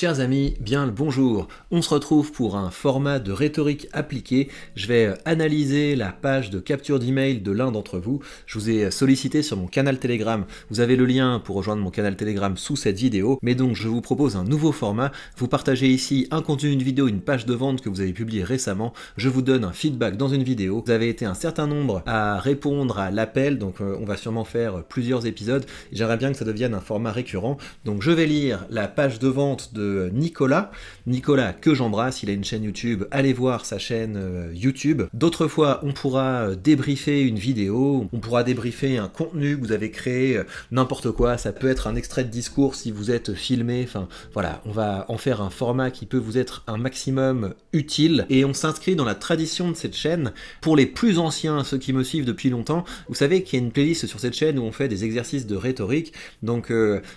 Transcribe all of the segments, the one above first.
Chers amis, bien le bonjour. On se retrouve pour un format de rhétorique appliquée. Je vais analyser la page de capture d'email de l'un d'entre vous. Je vous ai sollicité sur mon canal Telegram. Vous avez le lien pour rejoindre mon canal Telegram sous cette vidéo. Mais donc je vous propose un nouveau format. Vous partagez ici un contenu d'une vidéo, une page de vente que vous avez publiée récemment. Je vous donne un feedback dans une vidéo. Vous avez été un certain nombre à répondre à l'appel. Donc on va sûrement faire plusieurs épisodes. J'aimerais bien que ça devienne un format récurrent. Donc je vais lire la page de vente de Nicolas que j'embrasse, il a une chaîne YouTube, allez voir sa chaîne YouTube. D'autres fois, on pourra débriefer une vidéo, on pourra débriefer un contenu que vous avez créé, n'importe quoi, ça peut être un extrait de discours si vous êtes filmé, enfin voilà, on va en faire un format qui peut vous être un maximum utile, et on s'inscrit dans la tradition de cette chaîne. Pour les plus anciens, ceux qui me suivent depuis longtemps, vous savez qu'il y a une playlist sur cette chaîne où on fait des exercices de rhétorique, donc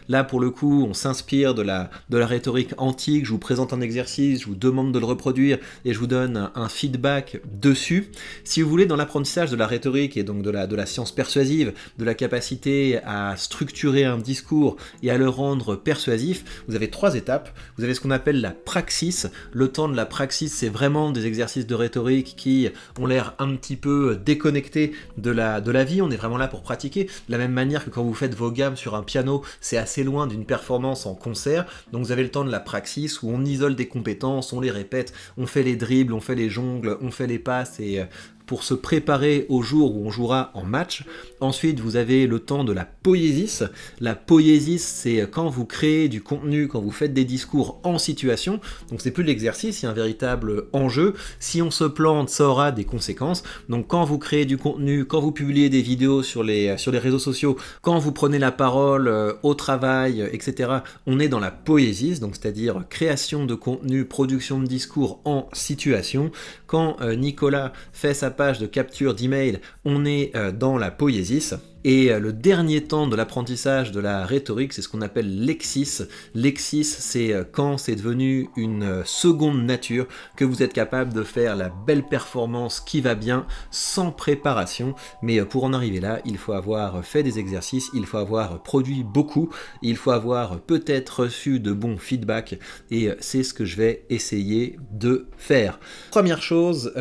là pour le coup, on s'inspire de la rhétorique antique, je vous présente un exercice, je vous demande de le reproduire et je vous donne un feedback dessus. Si vous voulez, dans l'apprentissage de la rhétorique et donc de la science persuasive, de la capacité à structurer un discours et à le rendre persuasif, vous avez 3 étapes. Vous avez ce qu'on appelle la praxis. Le temps de la praxis, c'est vraiment des exercices de rhétorique qui ont l'air un petit peu déconnectés de la vie. On est vraiment là pour pratiquer. De la même manière que quand vous faites vos gammes sur un piano, c'est assez loin d'une performance en concert. Donc vous avez le temps de la praxis où on isole des compétences, on les répète, on fait les dribbles, on fait les jongles, on fait les passes et pour se préparer au jour où on jouera en match. Ensuite, vous avez le temps de la poiesis. La poiesis, c'est quand vous créez du contenu, quand vous faites des discours en situation. Donc c'est plus de l'exercice, c'est un véritable enjeu. Si on se plante, ça aura des conséquences. Donc quand vous créez du contenu, quand vous publiez des vidéos sur les réseaux sociaux, quand vous prenez la parole au travail, etc., on est dans la poiesis, donc c'est-à-dire création de contenu, production de discours en situation. Quand Nicolas fait sa page de capture d'email, on est dans la poiesis. Et le dernier temps de l'apprentissage de la rhétorique, c'est ce qu'on appelle l'exis. L'exis, c'est quand c'est devenu une seconde nature, que vous êtes capable de faire la belle performance qui va bien, sans préparation. Mais pour en arriver là, il faut avoir fait des exercices, il faut avoir produit beaucoup, il faut avoir peut-être reçu de bons feedbacks, et c'est ce que je vais essayer de faire. Première chose,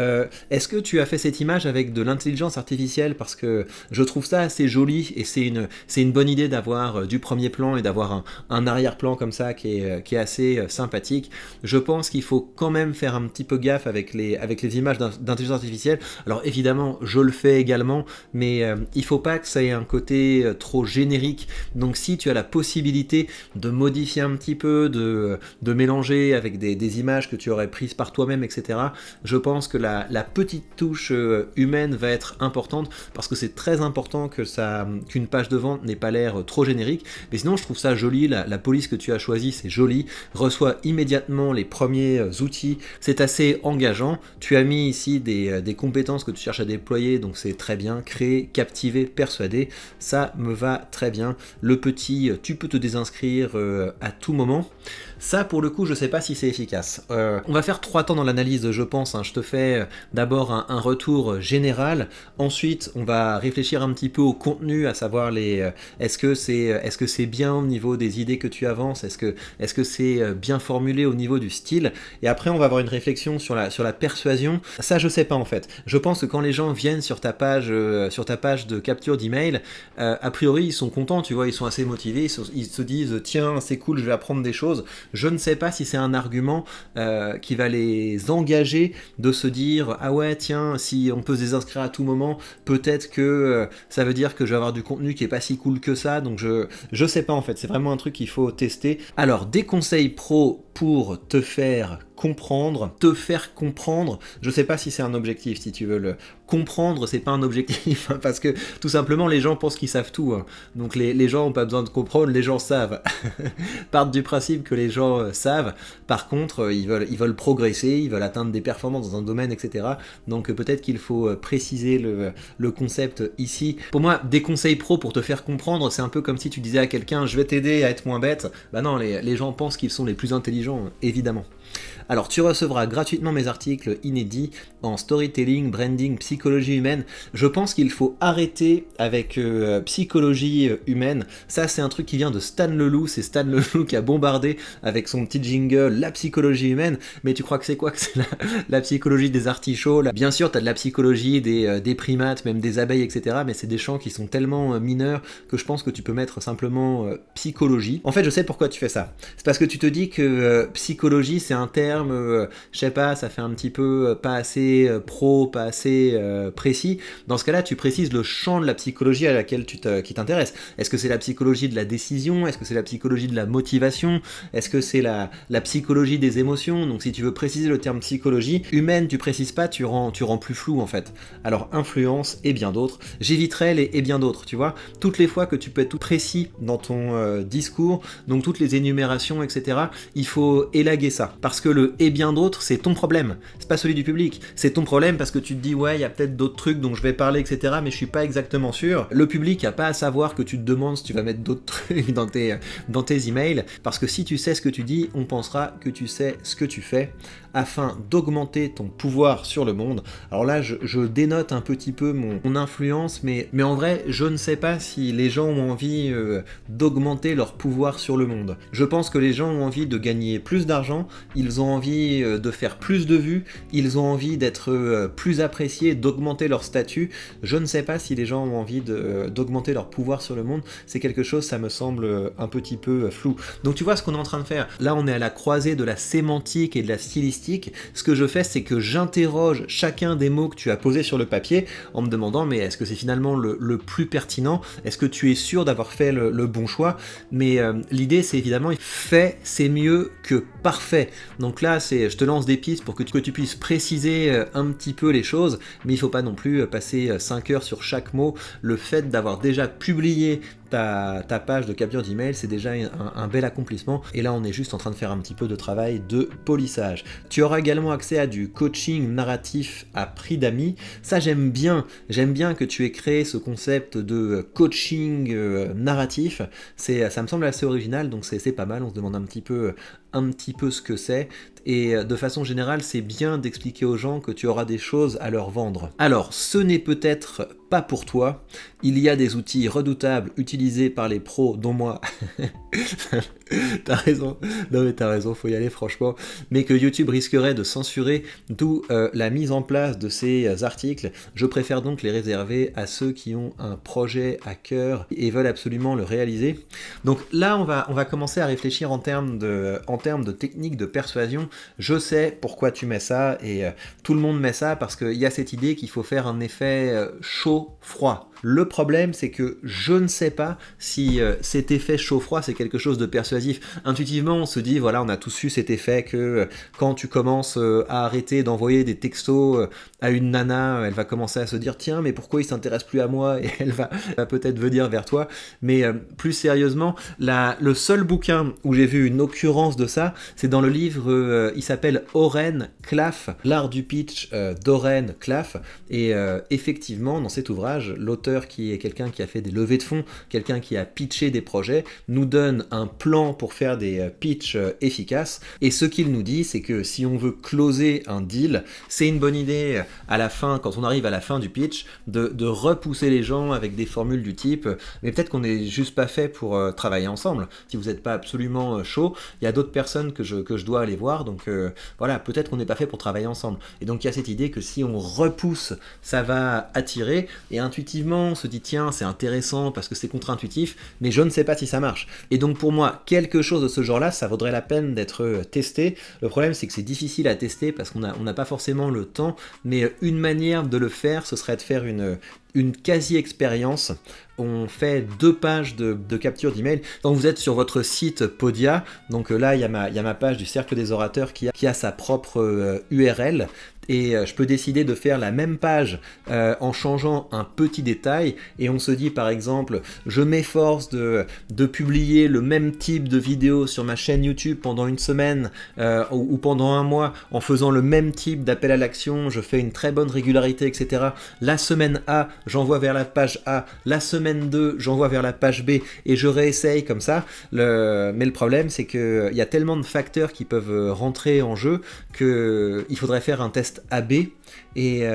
est-ce que tu as fait cette image avec de l'intelligence artificielle? Parce que je trouve ça assez joli et c'est une bonne idée d'avoir du premier plan et d'avoir un arrière-plan comme ça qui est assez sympathique. Je pense qu'il faut quand même faire un petit peu gaffe avec les images d'intelligence artificielle. Alors évidemment, je le fais également, mais il faut pas que ça ait un côté trop générique. Donc si tu as la possibilité de modifier un petit peu, de mélanger avec des images que tu aurais prises par toi-même, etc., je pense que la petite touche humaine va être importante, parce que c'est très important qu'une page de vente n'ait pas l'air trop générique. Mais sinon, je trouve ça joli, la police que tu as choisie, c'est joli. Reçois immédiatement les premiers outils, c'est assez engageant. Tu as mis ici des compétences que tu cherches à déployer, donc c'est très bien. Créer, captiver, persuader, ça me va très bien. Le petit, tu peux te désinscrire à tout moment. Ça, pour le coup, je sais pas si c'est efficace. On va faire 3 temps dans l'analyse, je pense. Je te fais d'abord un retour général. Ensuite, on va réfléchir un petit peu au contenu, à savoir est-ce que c'est bien au niveau des idées que tu avances, est-ce que c'est bien formulé au niveau du style, et après on va avoir une réflexion sur la persuasion. Ça, je sais pas en fait. Je pense que quand les gens viennent sur ta page de capture d'email, a priori ils sont contents, tu vois, ils sont assez motivés, ils se disent tiens c'est cool, je vais apprendre des choses. Je ne sais pas si c'est un argument qui va les engager de se dire ah ouais tiens, si on peut se désinscrire à tout moment, peut-être que ça veut dire que je vais avoir du contenu qui est pas si cool que ça. Donc je sais pas en fait, c'est vraiment un truc qu'il faut tester. Alors des conseils pro pour te faire comprendre, je sais pas si c'est un objectif. Si tu veux le comprendre, c'est pas un objectif, parce que tout simplement les gens pensent qu'ils savent tout, donc les gens ont pas besoin de comprendre, les gens savent. Partent du principe que les gens savent. Par contre, ils veulent progresser, ils veulent atteindre des performances dans un domaine, etc. Donc peut-être qu'il faut préciser le concept ici. Pour moi, des conseils pro pour te faire comprendre, c'est un peu comme si tu disais à quelqu'un je vais t'aider à être moins bête. Bah non, les gens pensent qu'ils sont les plus intelligents, évidemment. Alors tu recevras gratuitement mes articles inédits en storytelling, branding, psychologie humaine. Je pense qu'il faut arrêter avec psychologie humaine. Ça c'est un truc qui vient de Stan Leloup, c'est Stan Leloup qui a bombardé avec son petit jingle la psychologie humaine. Mais tu crois que c'est quoi? Que c'est la psychologie des artichauts là? Bien sûr t'as de la psychologie des primates, même des abeilles, etc. Mais c'est des champs qui sont tellement mineurs que je pense que tu peux mettre simplement psychologie. En fait je sais pourquoi tu fais ça. C'est parce que tu te dis que psychologie c'est un terme, je sais pas, ça fait un petit peu pas assez pro, pas assez précis. Dans ce cas-là, tu précises le champ de la psychologie à laquelle qui t'intéresse. Est-ce que c'est la psychologie de la décision? Est-ce que c'est la psychologie de la motivation? Est-ce que c'est la psychologie des émotions? Donc si tu veux préciser le terme psychologie humaine, tu précises pas, tu rends plus flou en fait. Alors influence et bien d'autres. J'éviterai les et bien d'autres, tu vois. Toutes les fois que tu peux être tout précis dans ton discours, donc toutes les énumérations, etc., il faut élaguer ça. Parce que le et bien d'autres, c'est ton problème. C'est pas celui du public. C'est ton problème parce que tu te dis ouais, il y a peut-être d'autres trucs dont je vais parler, etc., mais je suis pas exactement sûr. Le public a pas à savoir que tu te demandes si tu vas mettre d'autres trucs dans tes emails, parce que si tu sais ce que tu dis, on pensera que tu sais ce que tu fais, afin d'augmenter ton pouvoir sur le monde. Alors là, je dénote un petit peu mon influence, mais en vrai, je ne sais pas si les gens ont envie d'augmenter leur pouvoir sur le monde. Je pense que les gens ont envie de gagner plus d'argent, ils ont envie de faire plus de vues, ils ont envie d'être plus appréciés, d'augmenter leur statut. Je ne sais pas si les gens ont envie d'augmenter leur pouvoir sur le monde. C'est quelque chose, ça me semble un petit peu flou. Donc tu vois ce qu'on est en train de faire. Là, on est à la croisée de la sémantique et de la stylistique. Ce que je fais, c'est que j'interroge chacun des mots que tu as posés sur le papier en me demandant, mais est-ce que c'est finalement le plus pertinent? Est-ce que tu es sûr d'avoir fait le bon choix? Mais l'idée, c'est évidemment, fait, c'est mieux que parfait. Donc là, je te lance des pistes pour que tu puisses préciser un petit peu les choses, mais il ne faut pas non plus passer 5 heures sur chaque mot. Le fait d'avoir déjà publié ta page de capture d'email, c'est déjà un bel accomplissement. Et là, on est juste en train de faire un petit peu de travail de polissage. Tu auras également accès à du coaching narratif à prix d'amis. Ça, j'aime bien. J'aime bien que tu aies créé ce concept de coaching narratif. Ça me semble assez original, donc c'est pas mal. On se demande un petit peu ce que c'est. Et de façon générale, c'est bien d'expliquer aux gens que tu auras des choses à leur vendre. Alors, ce n'est peut-être pas pour toi. Il y a des outils redoutables utilisés par les pros, dont moi. T'as raison. Non mais t'as raison, faut y aller franchement. Mais que YouTube risquerait de censurer, d'où la mise en place de ces articles. Je préfère donc les réserver à ceux qui ont un projet à cœur et veulent absolument le réaliser. Donc là, on va commencer à réfléchir en termes de technique de persuasion. Je sais pourquoi tu mets ça, et tout le monde met ça parce qu'il y a cette idée qu'il faut faire un effet chaud-froid. Le problème, c'est que je ne sais pas si cet effet chaud-froid, c'est quelque chose de persuasif. Intuitivement, on se dit, voilà, on a tous eu cet effet que quand tu commences à arrêter d'envoyer des textos à une nana, elle va commencer à se dire, tiens, mais pourquoi il s'intéresse plus à moi? Et elle va peut-être venir vers toi. Mais plus sérieusement, le seul bouquin où j'ai vu une occurrence de ça, c'est dans le livre, il s'appelle Oren Klaff, l'art du pitch d'Oren Klaff. Et effectivement, dans cet ouvrage, l'auteur, qui est quelqu'un qui a fait des levées de fonds, quelqu'un qui a pitché des projets, nous donne un plan pour faire des pitchs efficaces. Et ce qu'il nous dit, c'est que si on veut closer un deal, c'est une bonne idée à la fin, quand on arrive à la fin du pitch, de repousser les gens avec des formules du type « mais peut-être qu'on n'est juste pas fait pour travailler ensemble. Si vous n'êtes pas absolument chaud, il y a d'autres personnes que je dois aller voir, donc voilà, peut-être qu'on n'est pas fait pour travailler ensemble. » Et donc il y a cette idée que si on repousse, ça va attirer, et intuitivement, on se dit tiens, c'est intéressant parce que c'est contre-intuitif, mais je ne sais pas si ça marche. Et donc pour moi, quelque chose de ce genre-là, ça vaudrait la peine d'être testé. Le problème, c'est que c'est difficile à tester parce qu'on n'a pas forcément le temps, mais une manière de le faire, ce serait de faire une quasi-expérience. On fait 2 pages de capture d'email. Quand vous êtes sur votre site Podia, donc là il y a ma page du Cercle des Orateurs qui a sa propre URL, et je peux décider de faire la même page en changeant un petit détail, et on se dit par exemple, je m'efforce de publier le même type de vidéo sur ma chaîne YouTube pendant une semaine ou pendant un mois, en faisant le même type d'appel à l'action, je fais une très bonne régularité, etc. La semaine A, j'envoie vers la page A, la semaine semaine 2, j'envoie vers la page B et je réessaye comme ça. Mais le problème, c'est qu'il y a tellement de facteurs qui peuvent rentrer en jeu qu'il faudrait faire un test AB. Et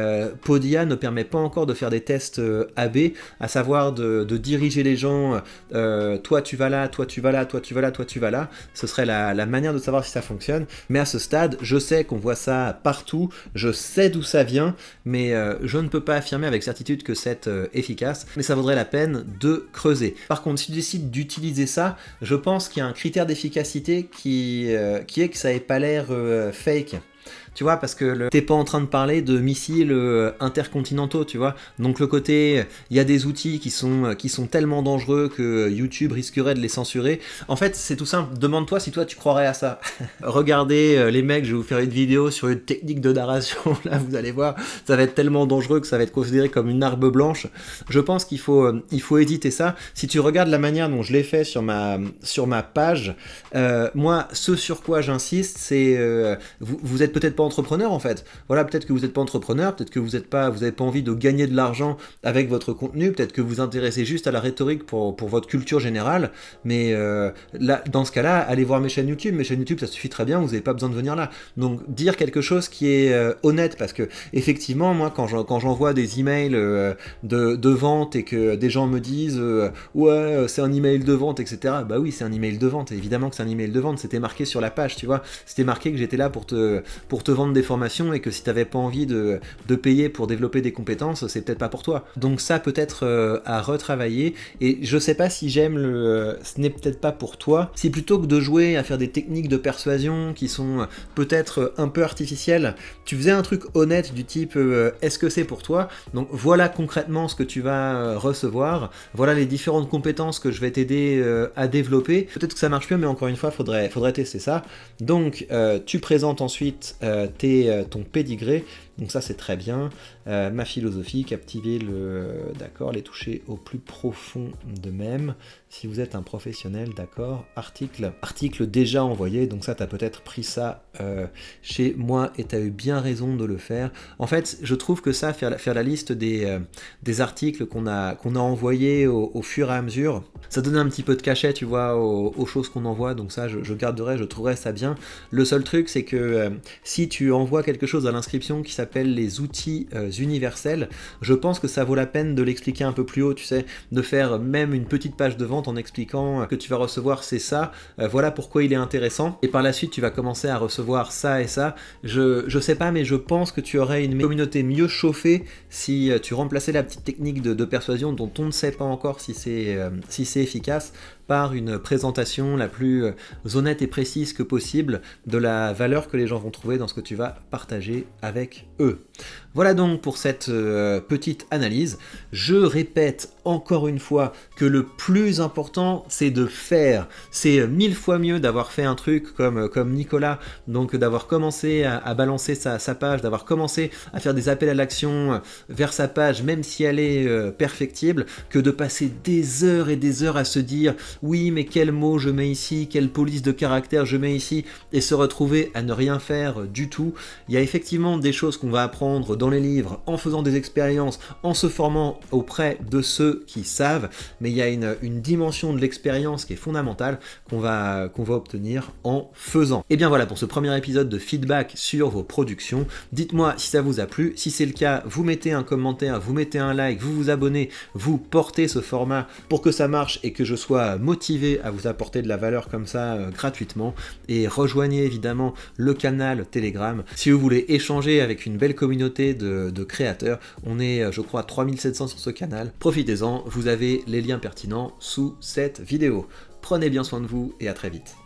Podia ne permet pas encore de faire des tests AB, à savoir de diriger les gens, toi tu vas là, toi tu vas là, toi tu vas là, toi tu vas là. Ce serait la manière de savoir si ça fonctionne. Mais à ce stade, je sais qu'on voit ça partout, je sais d'où ça vient, mais je ne peux pas affirmer avec certitude que c'est efficace, mais ça vaudrait la peine de creuser. Par contre, si tu décides d'utiliser ça, je pense qu'il y a un critère d'efficacité qui est que ça n'ait pas l'air fake. Tu vois, parce que t'es pas en train de parler de missiles intercontinentaux, tu vois. Donc le côté, il y a des outils qui sont tellement dangereux que YouTube risquerait de les censurer. En fait, c'est tout simple. Demande-toi si toi tu croirais à ça. Regardez les mecs, je vais vous faire une vidéo sur une technique de narration. Là, vous allez voir, ça va être tellement dangereux que ça va être considéré comme une arme blanche. Je pense qu'il faut éditer ça. Si tu regardes la manière dont je l'ai fait sur ma page, moi, ce sur quoi j'insiste, c'est vous êtes peut-être pas entrepreneur en fait. Voilà, peut-être que vous n'êtes pas entrepreneur, peut-être que vous n'avez pas envie de gagner de l'argent avec votre contenu, peut-être que vous vous intéressez juste à la rhétorique pour votre culture générale, mais là, dans ce cas-là, allez voir mes chaînes YouTube. Mes chaînes YouTube, ça suffit très bien, vous n'avez pas besoin de venir là. Donc dire quelque chose qui est honnête, parce que effectivement, moi, quand j'envoie des emails de vente et que des gens me disent ouais, c'est un email de vente, etc. Bah oui, c'est un email de vente, évidemment que c'est un email de vente, c'était marqué sur la page, tu vois, c'était marqué que j'étais là pour te vendre des formations et que si t'avais pas envie de payer pour développer des compétences, c'est peut-être pas pour toi. Donc ça peut être à retravailler, et je sais pas si j'aime ce n'est peut-être pas pour toi, si plutôt que de jouer à faire des techniques de persuasion qui sont peut-être un peu artificielles, tu faisais un truc honnête du type est-ce que c'est pour toi? Donc voilà concrètement ce que tu vas recevoir, voilà les différentes compétences que je vais t'aider à développer. Peut-être que ça marche mieux, mais encore une fois, faudrait tester ça. Donc tu présentes ensuite ton pédigré, donc ça c'est très bien. Ma philosophie, captiver d'accord, les toucher au plus profond d'eux-mêmes. Si vous êtes un professionnel, d'accord. Article déjà envoyé, donc ça t'as peut-être pris ça chez moi et t'as eu bien raison de le faire. En fait, je trouve que ça, faire la liste des articles qu'on a envoyés au fur et à mesure, ça donne un petit peu de cachet, tu vois, aux choses qu'on envoie, donc ça je garderai, je trouverai ça bien. Le seul truc, c'est que si tu envoies quelque chose à l'inscription qui s'appelle les outils universels, je pense que ça vaut la peine de l'expliquer un peu plus haut, tu sais, de faire même une petite page de vente en expliquant que tu vas recevoir c'est ça, voilà pourquoi il est intéressant, et par la suite tu vas commencer à recevoir ça et ça. Je sais pas, mais je pense que tu aurais une communauté mieux chauffée si tu remplaçais la petite technique de persuasion dont on ne sait pas encore si c'est efficace, par une présentation la plus honnête et précise que possible de la valeur que les gens vont trouver dans ce que tu vas partager avec eux. Voilà donc pour cette petite analyse. Je répète encore une fois que le plus important, c'est de faire. C'est 1000 fois mieux d'avoir fait un truc comme Nicolas, donc d'avoir commencé à balancer sa page, d'avoir commencé à faire des appels à l'action vers sa page, même si elle est perfectible, que de passer des heures et des heures à se dire oui, mais quel mot je mets ici, quelle police de caractère je mets ici, et se retrouver à ne rien faire du tout. Il y a effectivement des choses qu'on va apprendre dans les livres, en faisant des expériences, en se formant auprès de ceux qui savent, mais il y a une dimension de l'expérience qui est fondamentale qu'on va obtenir en faisant. Et bien voilà pour ce premier épisode de feedback sur vos productions. Dites-moi si ça vous a plu, si c'est le cas, vous mettez un commentaire, vous mettez un like, vous vous abonnez, vous portez ce format pour que ça marche et que je sois motivé à vous apporter de la valeur comme ça gratuitement, et rejoignez évidemment le canal Telegram si vous voulez échanger avec une belle communauté de créateurs. On est je crois 3700 sur ce canal, profitez-en, vous avez les liens pertinents sous cette vidéo. Prenez bien soin de vous et à très vite.